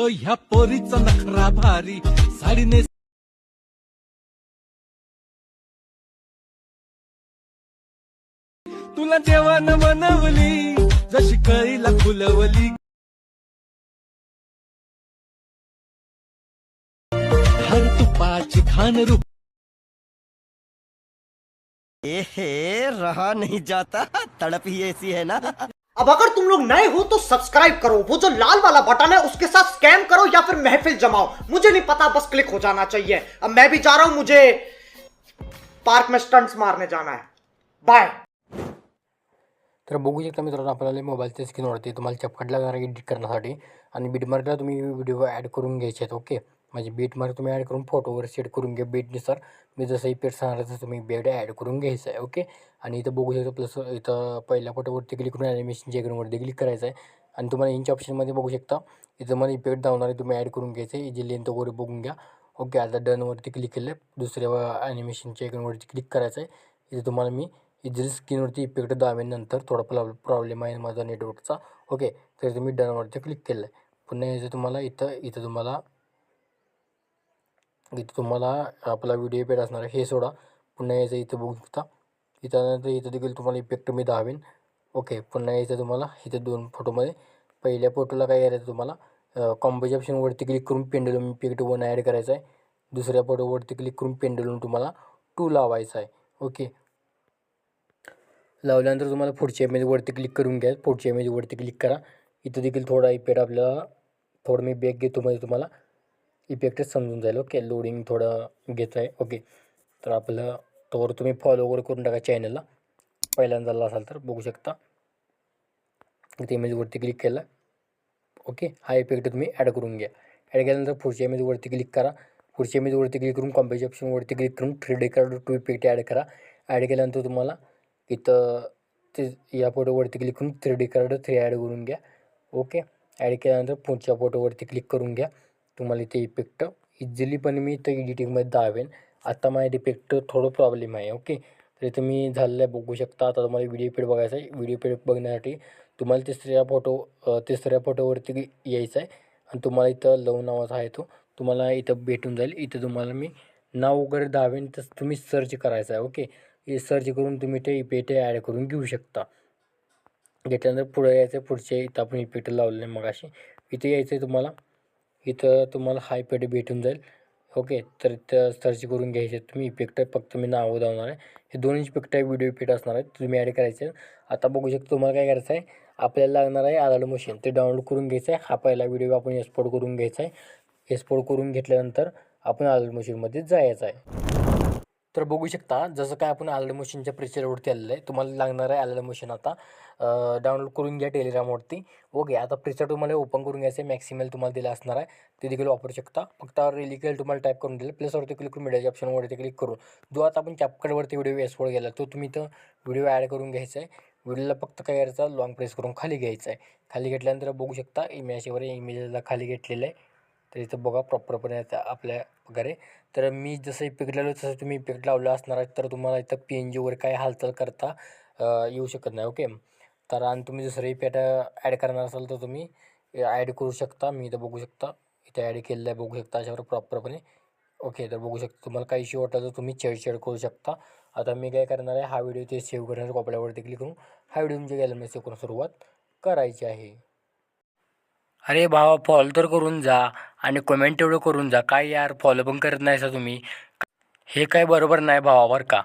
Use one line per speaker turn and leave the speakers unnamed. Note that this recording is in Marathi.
ह्या पोरीचा नखरा भारी साडीने तुला देवानं मनवली जशी कळीला फुलवली हर तुपाची खान रूप
रहा नहीं जाता, तड़प ही ऐसी है ना।
अब अगर तुम लोग नए हो तो सब्सक्राइब करो, वो जो लाल वाला बटन है उसके साथ स्कैम करो या फिर महफिल जमाओ, मुझे नहीं पता, बस क्लिक हो जाना चाहिए। अब मैं भी जा रहा हूं, मुझे पार्क में स्टंट्स मारने जाना है। बाय।
तर बघू शकता मित्रांनो, आपल्याला मोबाईलच्या स्क्रीनवरती तुम्हाला चपकट लागणार एडिट करण्यासाठी आणि बीटमार्कला तुम्ही व्हिडिओ ॲड करून घ्यायचे आहेत. ओके, म्हणजे बीटमार्क तुम्ही ॲड करून फोटोवर सेट करून घ्या. बीटनुसार मी जसं इफेक्ट सांगणार तसं तुम्ही बीट ॲड करून घ्यायचं आहे. ओके, आणि इथं बघू शकता प्लस इथं पहिल्या फोटोवरती क्लिक करून ॲनिमेशनच्या आयकॉनवरती क्लिक करायचं आहे आणि तुम्हाला इंच ऑप्शनमध्ये बघू शकता इथं मला इफेक्ट दावणारे तुम्ही ॲड करून घ्यायचे आहे. जी लेंथ वगैरे बघून घ्या. ओके, आता डनवरती क्लिक केलं आहे. दुसऱ्या ॲनिमेशनच्या आयकॉनवरती क्लिक करायचं आहे. इथे तुम्हाला मी जरी स्क्रीनवरती इफेक्ट दाबल्यानंतर थोडा प्रॉब्लेम आहे माझा नेटवर्कचा. ओके, तर तुम्ही डनवरती क्लिक केलं आहे. पुन्हा यायचं तुम्हाला इथं तुम्हाला आपला व्हिडिओ इफेक्ट असणार आहे हे सोडा. पुन्हा यायचं इथं बघू शकता. इथं देखील तुम्हाला इफेक्ट मी दाबेन. ओके, पुन्हा यायचं तुम्हाला इथं दोन फोटोमध्ये पहिल्या फोटोला काय करायचं तुम्हाला कॉम्पोज ऑप्शनवरती क्लिक करून पेंडुलम इफेक्ट 1 ॲड करायचा आहे. दुसऱ्या फोटोवरती क्लिक करून पेंडुलम तुम्हाला 2 लावायचा आहे. ओके, लावल्यानंतर तुम्हाला पुढच्या इमेजवरती क्लिक करून घ्या. पुढच्या इमेजवरती क्लिक करा. इथं देखील थोडा इफेक्ट आपल्याला थोडं मी बॅक घेतो म्हणजे तुम्हाला इफेक्टच समजून जाईल. ओके, लोडिंग थोडं घेत आहे. ओके, तर आपलं तोवर तुम्ही फॉलो वगैरे करून टाका चॅनलला, पहिल्यांदा असाल तर बघू शकता. इथे इमेजवरती क्लिक केला. ओके, हा इफेक्ट तुम्ही ॲड करून घ्या. ॲड केल्यानंतर पुढच्या इमेजवरती क्लिक करा. पुढच्या इमेजवरती क्लिक करून कॉम्पोज ऑप्शनवरती क्लिक करून 3D कार्ड 2 इफेक्ट ॲड करा. ॲड केल्यानंतर तुम्हाला इथं ते या फोटोवरती क्लिक करून 3D कार्ड 3 ॲड करून घ्या. ओके, ॲड केल्यानंतर पुढच्या फोटोवरती क्लिक करून घ्या. तुम्हाला इथे इफेक्ट इझिली पण मी इथं एडिटिंगमध्ये दाबेन. आता माझ्या इफेक्ट थोडं प्रॉब्लेम आहे. ओके, तर इथं मी झालेलं आहे बघू शकता. आता तुम्हाला व्हिडिओ इफेक्ट बघायचा आहे. व्हिडिओ इफेक्ट बघण्यासाठी तुम्हाला तिसऱ्या फोटोवरती यायचं आहे आणि तुम्हाला इथं लव नावाचा आहे तो तुम्हाला इथं भेटून जाईल. इथं तुम्हाला मी नाव वगैरे दाबेन तसं तुम्ही सर्च करायचं आहे. ओके, हे सर्च करून तुम्ही ते इफेक्ट ॲड करून घेऊ शकता. घेतल्यानंतर पुढे यायचं आहे. पुढचे इथं आपण इफेक्ट लावलेलं आहे मगाशी. इथे यायचं आहे तुम्हाला. इथं तुम्हाला हा इफेक्ट भेटून जाईल. ओके, तर इथं सर्च करून घ्यायचे तुम्ही इफेक्ट. फक्त मी नाव दावणार आहे. हे 2 इफेक्ट आहे, व्हिडिओ इफेक्ट असणार आहेत, तुम्ही ॲड करायचे. आता बघू शकता तुम्हाला काय करायचं आहे. आपल्याला लागणार आहे आधार मशीन, ते डाउनलोड करून घ्यायचं आहे. हा पहिला व्हिडिओ आपण एक्सपोर्ट करून घ्यायचा आहे. एक्सपोर्ट करून घेतल्यानंतर आपण आधार मशीनमध्ये जायचं आहे. तर बघू शकता जसं काय आपण आलड मशीनच्या प्रेचरवरती आलेलं आहे. तुम्हाला लागणार आहे आलड मशीन आता डाउनलोड करून घ्या टेलिग्रामवरती. ओके, आता प्रेचर तुम्हाला ओपन करून घ्यायचं आहे. मॅक्सिमल तुम्हाला दिला असणार आहे, ते देखील वापरू शकता. फक्त रिलिकल तुम्हाला टाईप करून दिलं. प्लसवरती क्लिक करून मीडियाच्या ऑप्शनवरती क्लिक करून जो आता आपण कॅपकटवरती व्हिडिओ एक्सपोर्ट केला तो तुम्ही इथं व्हिडिओ ॲड करून घ्यायचा आहे. व्हिडिओला फक्त काय करायचं लॉंग प्रेस करून खाली घ्यायचं आहे. खाली घेतल्यानंतर बघू शकता इमेजला खाली घेतलेलं आहे. तर इथं बघा प्रॉपरपणे आता आपल्या वगैरे. तर मी जसं इफेक्ट लावलं तसं तुम्ही इफेक्ट लावलं असणार आहे. तर तुम्हाला इथं PNG वगैरे काय हालचाल करता येऊ शकत नाही. ओके, तर आणि तुम्ही दुसरं इफेक्ट ॲड करणार असाल तर तुम्ही ॲड करू शकता. मी इथं बघू शकता इथं ॲड केलेलं आहे बघू शकता अशावर प्रॉपरपणे. ओके, तर बघू शकता तुम्हाला काही इश्यू वाटला तर तुम्ही छेड करू शकता. आता मी काय करणार आहे, हा व्हिडिओ ते सेव्ह करण्याच्या कॉपऱ्यावरती क्लिक करून हा व्हिडिओ तुमच्या गॅलरीमध्ये सेव्ह करून सुरुवात करायची आहे. अरे भावा, फॉलो तर करून जा आणि कमेंट तेवढं करून जा. काय यार फॉलो पण करत नाही तुम्ही, हे काय बरोबर नाही भावा बरं का.